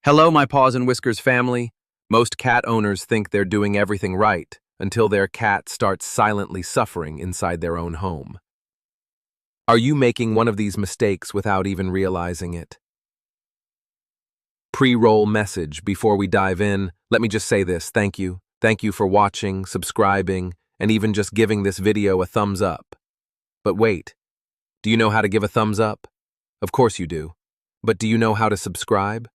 Hello, my Paws and Whiskers family. Most cat owners think they're doing everything right until their cat starts silently suffering inside their own home. Are you making one of these mistakes without even realizing it? Pre-roll message before we dive in. Let me just say this. Thank you. Thank you for watching, subscribing, and even just giving this video a thumbs up. But wait, do you know how to give a thumbs up? Of course you do. But do you know how to subscribe?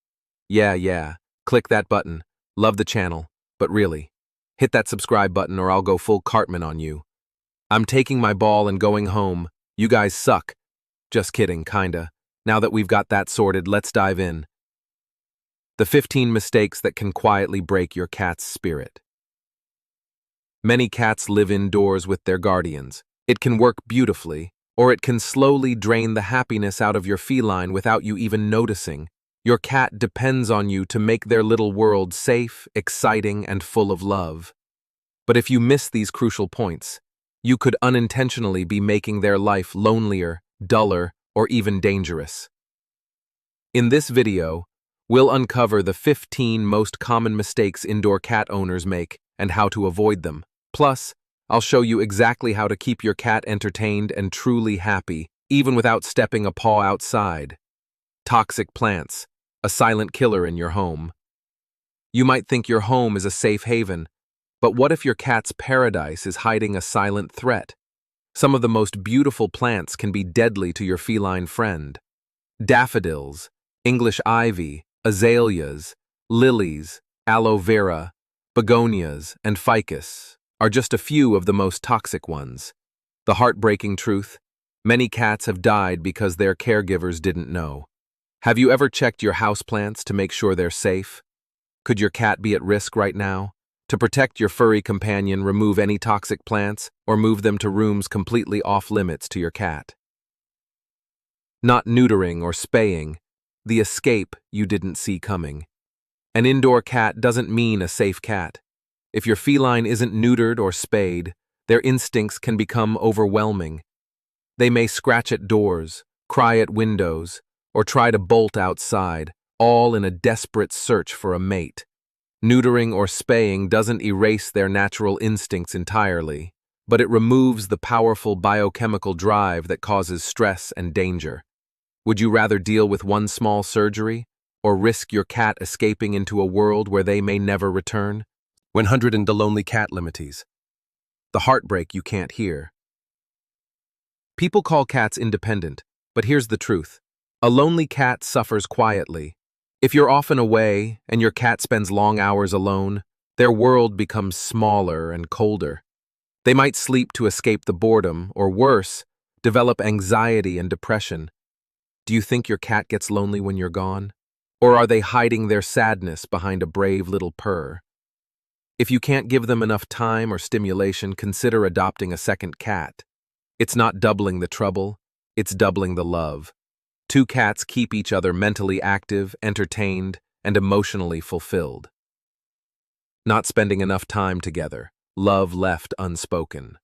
Yeah. Click that button. Love the channel. But really, hit that subscribe button or I'll go full Cartman on you. I'm taking my ball and going home. You guys suck. Just kidding, kinda. Now that we've got that sorted, let's dive in. The 15 mistakes that can quietly break your cat's spirit. Many cats live indoors with their guardians. It can work beautifully, or it can slowly drain the happiness out of your feline without you even noticing. Your cat depends on you to make their little world safe, exciting, and full of love. But if you miss these crucial points, you could unintentionally be making their life lonelier, duller, or even dangerous. In this video, we'll uncover the 15 most common mistakes indoor cat owners make and how to avoid them. Plus, I'll show you exactly how to keep your cat entertained and truly happy, even without stepping a paw outside. Toxic plants, a silent killer in your home. You might think your home is a safe haven, but what if your cat's paradise is hiding a silent threat? Some of the most beautiful plants can be deadly to your feline friend. Daffodils, English ivy, azaleas, lilies, aloe vera, begonias, and ficus are just a few of the most toxic ones. The heartbreaking truth: many cats have died because their caregivers didn't know. Have you ever checked your houseplants to make sure they're safe? Could your cat be at risk right now? To protect your furry companion, remove any toxic plants or move them to rooms completely off-limits to your cat. Not neutering or spaying, the escape you didn't see coming. An indoor cat doesn't mean a safe cat. If your feline isn't neutered or spayed, their instincts can become overwhelming. They may scratch at doors, cry at windows, or try to bolt outside, all in a desperate search for a mate. Neutering or spaying doesn't erase their natural instincts entirely, but it removes the powerful biochemical drive that causes stress and danger. Would you rather deal with one small surgery, or risk your cat escaping into a world where they may never return? 100 and the lonely cat limites. The heartbreak you can't hear. People call cats independent, but here's the truth. A lonely cat suffers quietly. If you're often away and your cat spends long hours alone, their world becomes smaller and colder. They might sleep to escape the boredom, or worse, develop anxiety and depression. Do you think your cat gets lonely when you're gone? Or are they hiding their sadness behind a brave little purr? If you can't give them enough time or stimulation, consider adopting a second cat. It's not doubling the trouble, it's doubling the love. 2 cats keep each other mentally active, entertained, and emotionally fulfilled. Not spending enough time together, love left unspoken.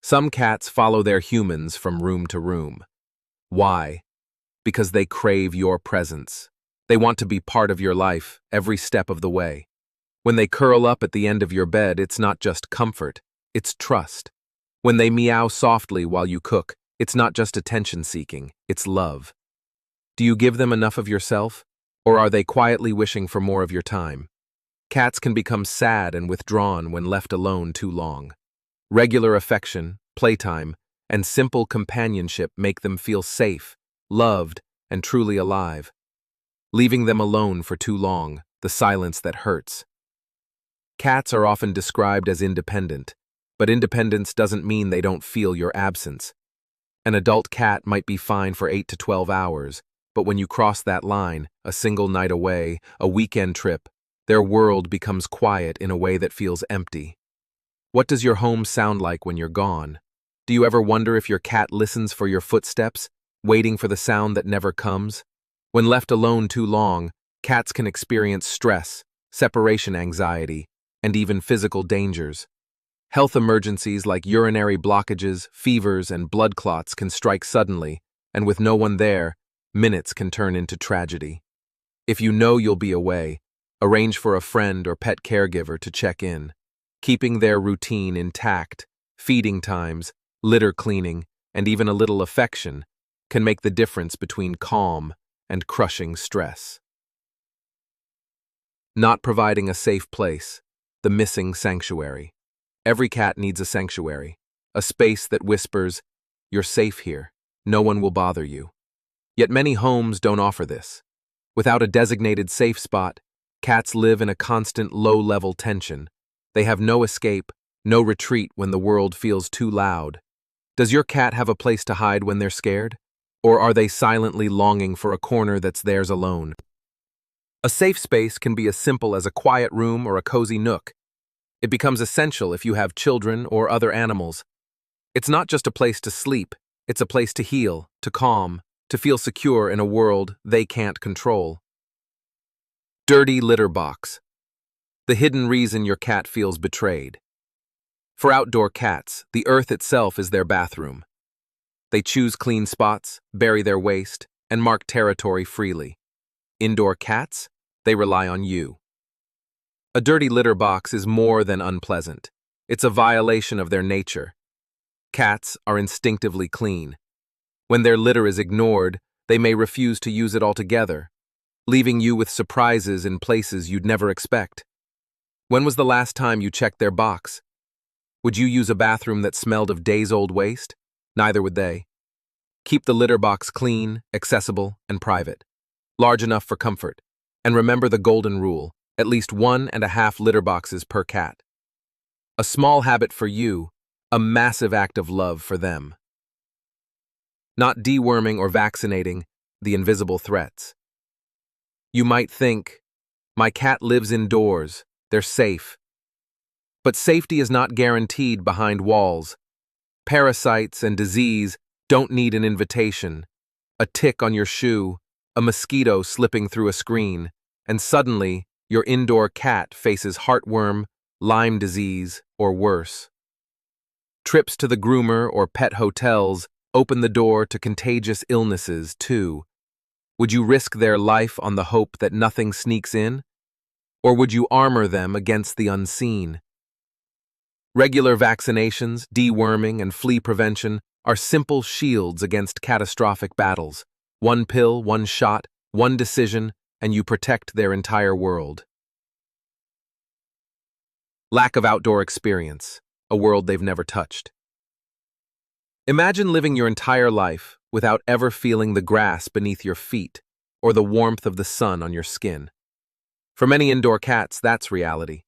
Some cats follow their humans from room to room. Why? Because they crave your presence. They want to be part of your life every step of the way. When they curl up at the end of your bed, it's not just comfort, it's trust. When they meow softly while you cook, it's not just attention-seeking, it's love. Do you give them enough of yourself, or are they quietly wishing for more of your time? Cats can become sad and withdrawn when left alone too long. Regular affection, playtime, and simple companionship make them feel safe, loved, and truly alive. Leaving them alone for too long, the silence that hurts. Cats are often described as independent, but independence doesn't mean they don't feel your absence. An adult cat might be fine for 8 to 12 hours, but when you cross that line, a single night away, a weekend trip, their world becomes quiet in a way that feels empty. What does your home sound like when you're gone? Do you ever wonder if your cat listens for your footsteps, waiting for the sound that never comes? When left alone too long, cats can experience stress, separation anxiety, and even physical dangers. Health emergencies like urinary blockages, fevers, and blood clots can strike suddenly, and with no one there, minutes can turn into tragedy. If you know you'll be away, arrange for a friend or pet caregiver to check in. Keeping their routine intact, feeding times, litter cleaning, and even a little affection can make the difference between calm and crushing stress. Not providing a safe place, the missing sanctuary. Every cat needs a sanctuary, a space that whispers, "You're safe here, no one will bother you." Yet many homes don't offer this. Without a designated safe spot, cats live in a constant low-level tension. They have no escape, no retreat when the world feels too loud. Does your cat have a place to hide when they're scared? Or are they silently longing for a corner that's theirs alone? A safe space can be as simple as a quiet room or a cozy nook. It becomes essential if you have children or other animals. It's not just a place to sleep, it's a place to heal, to calm, to feel secure in a world they can't control. Dirty litter box. The hidden reason your cat feels betrayed. For outdoor cats, the earth itself is their bathroom. They choose clean spots, bury their waste, and mark territory freely. Indoor cats, they rely on you. A dirty litter box is more than unpleasant. It's a violation of their nature. Cats are instinctively clean. When their litter is ignored, they may refuse to use it altogether, leaving you with surprises in places you'd never expect. When was the last time you checked their box? Would you use a bathroom that smelled of days-old waste? Neither would they. Keep the litter box clean, accessible, and private, large enough for comfort. And remember the golden rule, at least 1.5 litter boxes per cat. A small habit for you, a massive act of love for them. Not deworming or vaccinating the invisible threats. You might think, my cat lives indoors, they're safe. But safety is not guaranteed behind walls. Parasites and disease don't need an invitation. A tick on your shoe, a mosquito slipping through a screen, and suddenly your indoor cat faces heartworm, Lyme disease, or worse. Trips to the groomer or pet hotels open the door to contagious illnesses, too. Would you risk their life on the hope that nothing sneaks in? Or would you armor them against the unseen? Regular vaccinations, deworming, and flea prevention are simple shields against catastrophic battles. One pill, one shot, one decision, and you protect their entire world. Lack of outdoor experience, a world they've never touched. Imagine living your entire life without ever feeling the grass beneath your feet or the warmth of the sun on your skin. For many indoor cats, that's reality.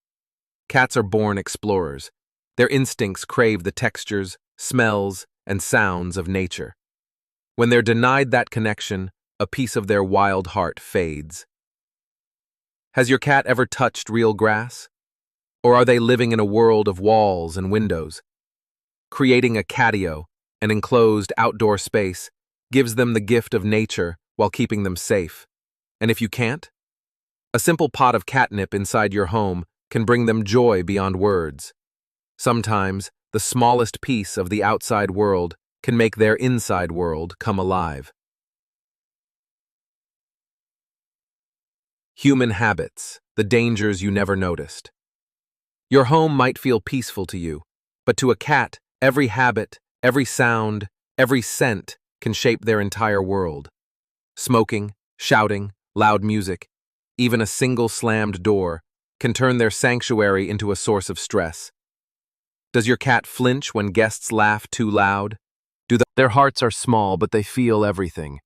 Cats are born explorers. Their instincts crave the textures, smells, and sounds of nature. When they're denied that connection, a piece of their wild heart fades. Has your cat ever touched real grass? Or are they living in a world of walls and windows? Creating a catio, an enclosed outdoor space, gives them the gift of nature while keeping them safe. And if you can't? A simple pot of catnip inside your home can bring them joy beyond words. Sometimes, the smallest piece of the outside world can make their inside world come alive. Human habits, the dangers you never noticed. Your home might feel peaceful to you, but to a cat, every habit, every sound, every scent can shape their entire world. Smoking, shouting, loud music, even a single slammed door can turn their sanctuary into a source of stress. Does your cat flinch when guests laugh too loud? Their hearts are small, but they feel everything.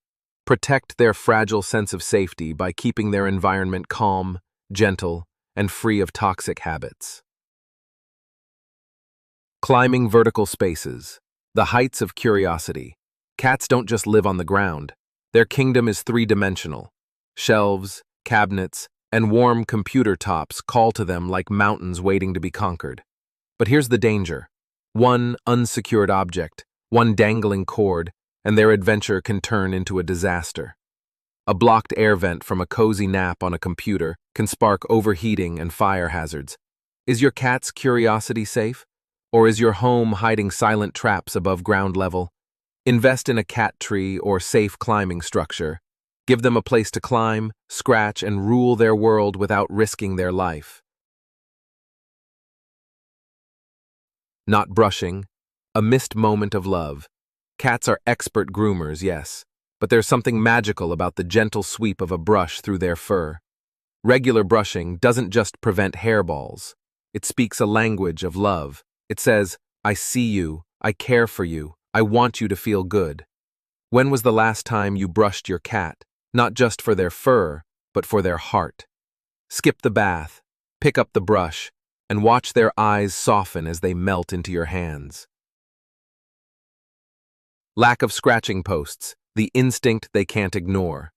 Protect their fragile sense of safety by keeping their environment calm, gentle, and free of toxic habits. Climbing vertical spaces, the heights of curiosity. Cats don't just live on the ground. Their kingdom is three-dimensional. Shelves, cabinets, and warm computer tops call to them like mountains waiting to be conquered. But here's the danger. One unsecured object, one dangling cord, and their adventure can turn into a disaster. A blocked air vent from a cozy nap on a computer can spark overheating and fire hazards. Is your cat's curiosity safe? Or is your home hiding silent traps above ground level? Invest in a cat tree or safe climbing structure. Give them a place to climb, scratch, and rule their world without risking their life. Not brushing, a missed moment of love. Cats are expert groomers, yes, but there's something magical about the gentle sweep of a brush through their fur. Regular brushing doesn't just prevent hairballs. It speaks a language of love. It says, I see you, I care for you, I want you to feel good. When was the last time you brushed your cat, not just for their fur, but for their heart? Skip the bath, pick up the brush, and watch their eyes soften as they melt into your hands. Lack of scratching posts, the instinct they can't ignore.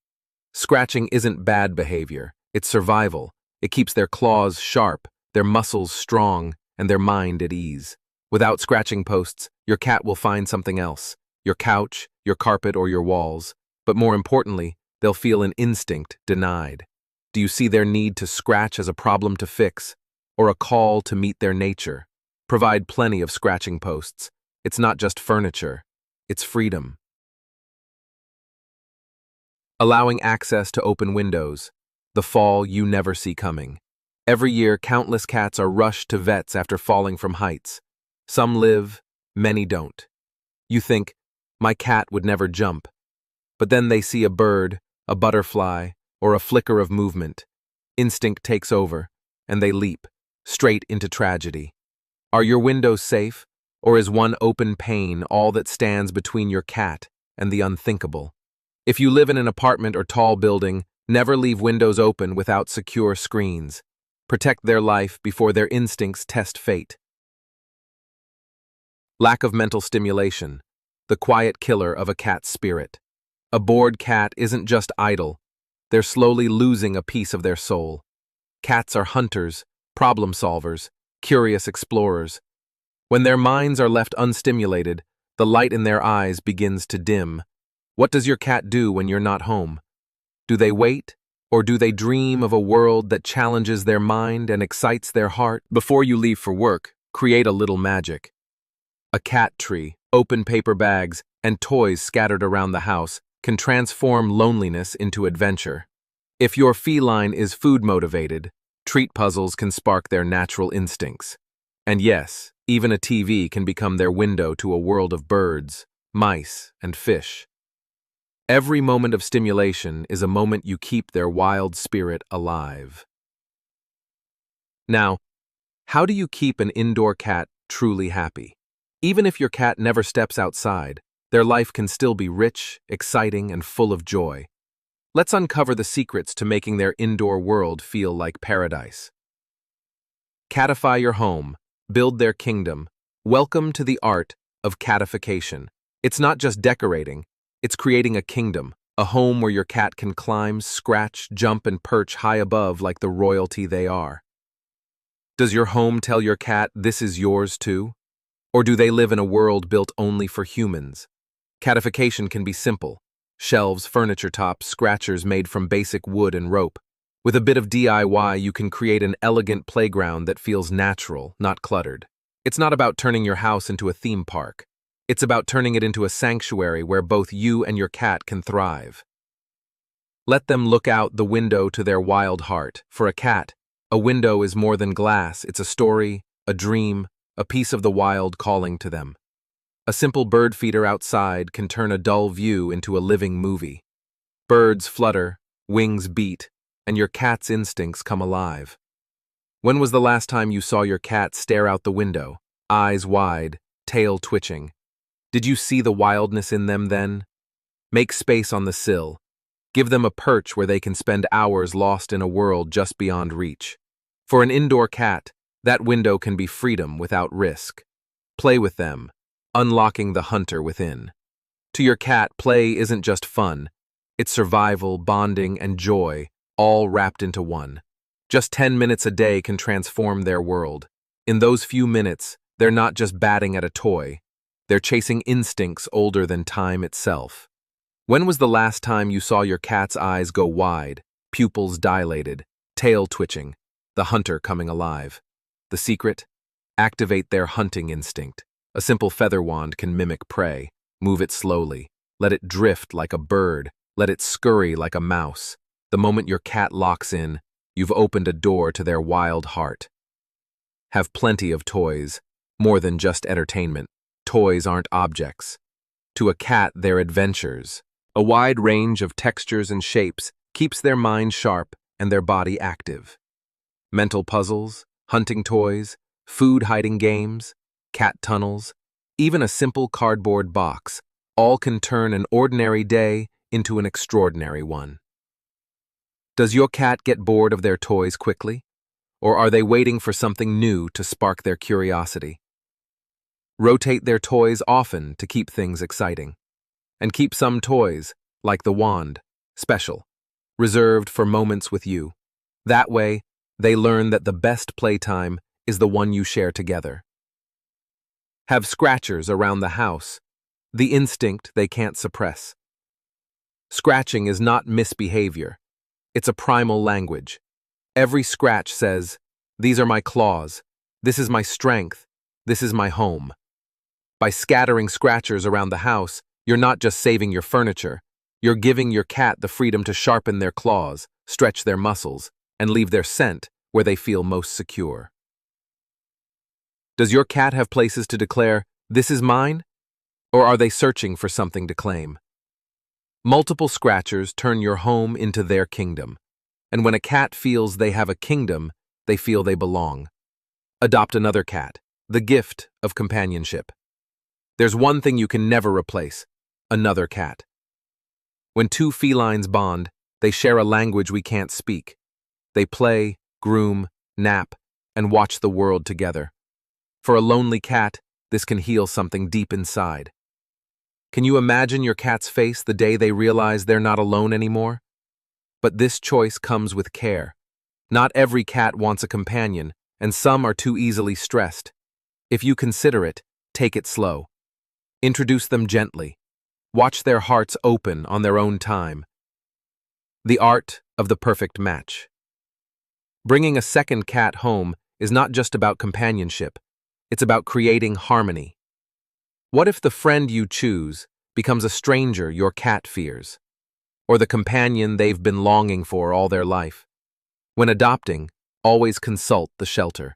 Scratching isn't bad behavior, it's survival. It keeps their claws sharp, their muscles strong, and their mind at ease. Without scratching posts, your cat will find something else, your couch, your carpet, or your walls. But more importantly, they'll feel an instinct denied. Do you see their need to scratch as a problem to fix, or a call to meet their nature? Provide plenty of scratching posts. It's not just furniture, it's freedom. Allowing access to open windows, the fall you never see coming. Every year, countless cats are rushed to vets after falling from heights. Some live, many don't. You think, my cat would never jump. But then they see a bird, a butterfly, or a flicker of movement. Instinct takes over, and they leap, straight into tragedy. Are your windows safe, or is one open pane all that stands between your cat and the unthinkable? If you live in an apartment or tall building, never leave windows open without secure screens. Protect their life before their instincts test fate. Lack of mental stimulation, the quiet killer of a cat's spirit. A bored cat isn't just idle, they're slowly losing a piece of their soul. Cats are hunters, problem solvers, curious explorers. When their minds are left unstimulated, the light in their eyes begins to dim. What does your cat do when you're not home? Do they wait, or do they dream of a world that challenges their mind and excites their heart? Before you leave for work, create a little magic. A cat tree, open paper bags, and toys scattered around the house can transform loneliness into adventure. If your feline is food-motivated, treat puzzles can spark their natural instincts. And yes, even a TV can become their window to a world of birds, mice, and fish. Every moment of stimulation is a moment you keep their wild spirit alive. Now, how do you keep an indoor cat truly happy? Even if your cat never steps outside, their life can still be rich, exciting, and full of joy. Let's uncover the secrets to making their indoor world feel like paradise. Catify your home, build their kingdom. Welcome to the art of catification. It's not just decorating, it's creating a kingdom, a home where your cat can climb, scratch, jump, and perch high above like the royalty they are. Does your home tell your cat this is yours too? Or do they live in a world built only for humans? Catification can be simple. Shelves, furniture tops, scratchers made from basic wood and rope. With a bit of DIY, you can create an elegant playground that feels natural, not cluttered. It's not about turning your house into a theme park. It's about turning it into a sanctuary where both you and your cat can thrive. Let them look out the window to their wild heart. For a cat, a window is more than glass. It's a story, a dream, a piece of the wild calling to them. A simple bird feeder outside can turn a dull view into a living movie. Birds flutter, wings beat, and your cat's instincts come alive. When was the last time you saw your cat stare out the window, eyes wide, tail twitching? Did you see the wildness in them then? Make space on the sill. Give them a perch where they can spend hours lost in a world just beyond reach. For an indoor cat, that window can be freedom without risk. Play with them, unlocking the hunter within. To your cat, play isn't just fun. It's survival, bonding, and joy, all wrapped into one. Just 10 minutes a day can transform their world. In those few minutes, they're not just batting at a toy. They're chasing instincts older than time itself. When was the last time you saw your cat's eyes go wide, pupils dilated, tail twitching, the hunter coming alive? The secret? Activate their hunting instinct. A simple feather wand can mimic prey. Move it slowly. Let it drift like a bird, Let it scurry like a mouse. The moment your cat locks in, you've opened a door to their wild heart. Have plenty of toys, more than just entertainment. Toys aren't objects. To a cat, they're adventures. A wide range of textures and shapes keeps their mind sharp and their body active. Mental puzzles, hunting toys, food hiding games, cat tunnels, even a simple cardboard box, all can turn an ordinary day into an extraordinary one. Does your cat get bored of their toys quickly? Or are they waiting for something new to spark their curiosity? Rotate their toys often to keep things exciting. And keep some toys, like the wand, special, reserved for moments with you. That way, they learn that the best playtime is the one you share together. Have scratchers around the house, the instinct they can't suppress. Scratching is not misbehavior. It's a primal language. Every scratch says, "These are my claws. This is my strength. This is my home." By scattering scratchers around the house, you're not just saving your furniture. You're giving your cat the freedom to sharpen their claws, stretch their muscles, and leave their scent where they feel most secure. Does your cat have places to declare, "This is mine"? Or are they searching for something to claim? Multiple scratchers turn your home into their kingdom. And when a cat feels they have a kingdom, they feel they belong. Adopt another cat, the gift of companionship. There's one thing you can never replace: another cat. When two felines bond, they share a language we can't speak. They play, groom, nap, and watch the world together. For a lonely cat, this can heal something deep inside. Can you imagine your cat's face the day they realize they're not alone anymore? But this choice comes with care. Not every cat wants a companion, and some are too easily stressed. If you consider it, take it slow. Introduce them gently. Watch their hearts open on their own time. The art of the perfect match. Bringing a second cat home is not just about companionship. It's about creating harmony. What if the friend you choose becomes a stranger your cat fears, or the companion they've been longing for all their life? When adopting, always consult the shelter.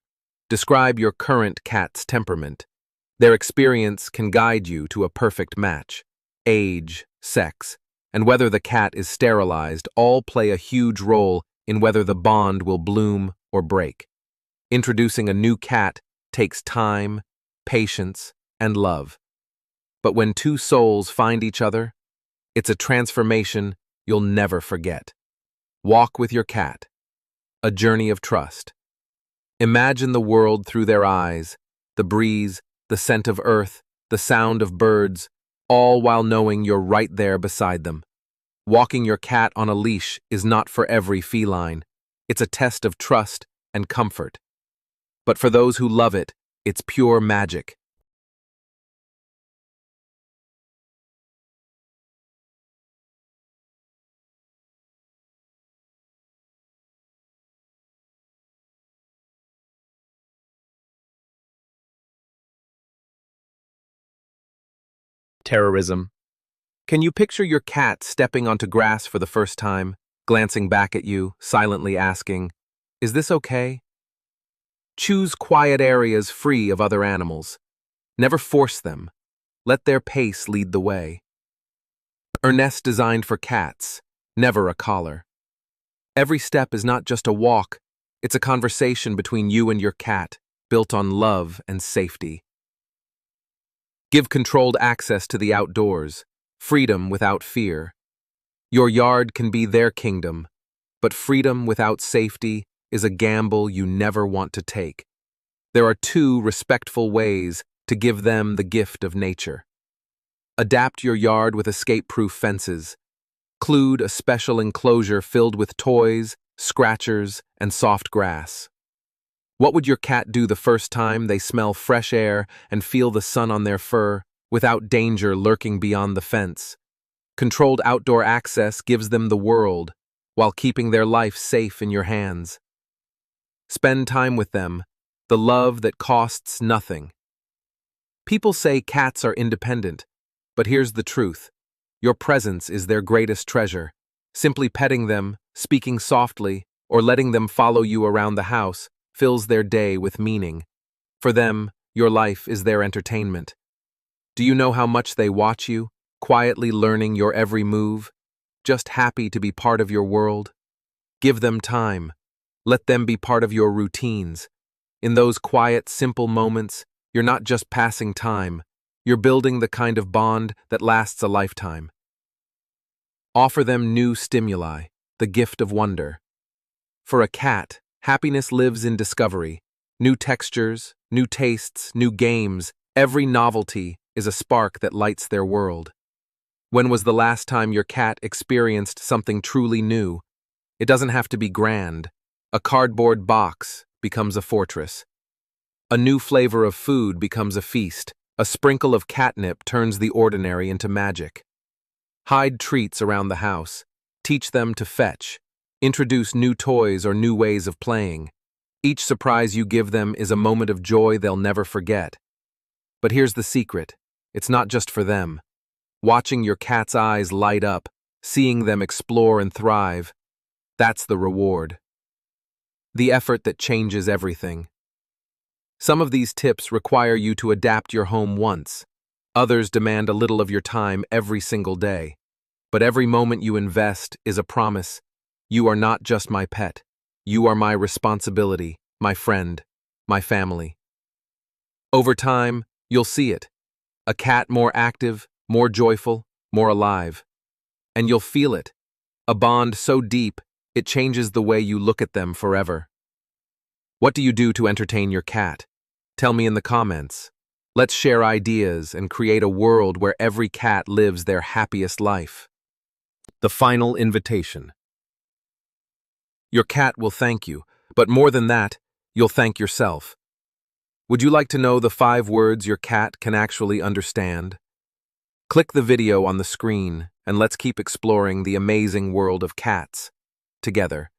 Describe your current cat's temperament. Their experience can guide you to a perfect match. Age, sex, and whether the cat is sterilized all play a huge role in whether the bond will bloom or break. Introducing a new cat takes time, patience, and love. But when two souls find each other, it's a transformation you'll never forget. Walk with your cat. A journey of trust. Imagine the world through their eyes, the breeze, the scent of earth, the sound of birds, all while knowing you're right there beside them. Walking your cat on a leash is not for every feline. It's a test of trust and comfort. But for those who love it, it's pure magic. Terrorism. Can you picture your cat stepping onto grass for the first time, glancing back at you, silently asking, "Is this okay?" Choose quiet areas free of other animals. Never force them. Let their pace lead the way. A nest designed for cats, never a collar. Every step is not just a walk, it's a conversation between you and your cat, built on love and safety. Give controlled access to the outdoors, freedom without fear. Your yard can be their kingdom, but freedom without safety is a gamble you never want to take. There are two respectful ways to give them the gift of nature. Adapt your yard with escape-proof fences. Include a special enclosure filled with toys, scratchers, and soft grass. What would your cat do the first time they smell fresh air and feel the sun on their fur, without danger lurking beyond the fence? Controlled outdoor access gives them the world, while keeping their life safe in your hands. Spend time with them, the love that costs nothing. People say cats are independent, but here's the truth. Your presence is their greatest treasure. Simply petting them, speaking softly, or letting them follow you around the house fills their day with meaning. For them, your life is their entertainment. Do you know how much they watch you, quietly learning your every move, just happy to be part of your world? Give them time. Let them be part of your routines. In those quiet, simple moments, you're not just passing time, you're building the kind of bond that lasts a lifetime. Offer them new stimuli, the gift of wonder. For a cat, happiness lives in discovery. New textures, new tastes, new games, every novelty is a spark that lights their world. When was the last time your cat experienced something truly new? It doesn't have to be grand. A cardboard box becomes a fortress. A new flavor of food becomes a feast. A sprinkle of catnip turns the ordinary into magic. Hide treats around the house. Teach them to fetch. Introduce new toys or new ways of playing. Each surprise you give them is a moment of joy they'll never forget. But here's the secret. It's not just for them. Watching your cat's eyes light up, seeing them explore and thrive, that's the reward. The effort that changes everything. Some of these tips require you to adapt your home once. Others demand a little of your time every single day. But every moment you invest is a promise. You are not just my pet. You are my responsibility, my friend, my family. Over time, you'll see it. A cat more active, more joyful, more alive. And you'll feel it. A bond so deep, it changes the way you look at them forever. What do you do to entertain your cat? Tell me in the comments. Let's share ideas and create a world where every cat lives their happiest life. The final invitation. Your cat will thank you, but more than that, you'll thank yourself. Would you like to know the 5 words your cat can actually understand? Click the video on the screen and let's keep exploring the amazing world of cats together.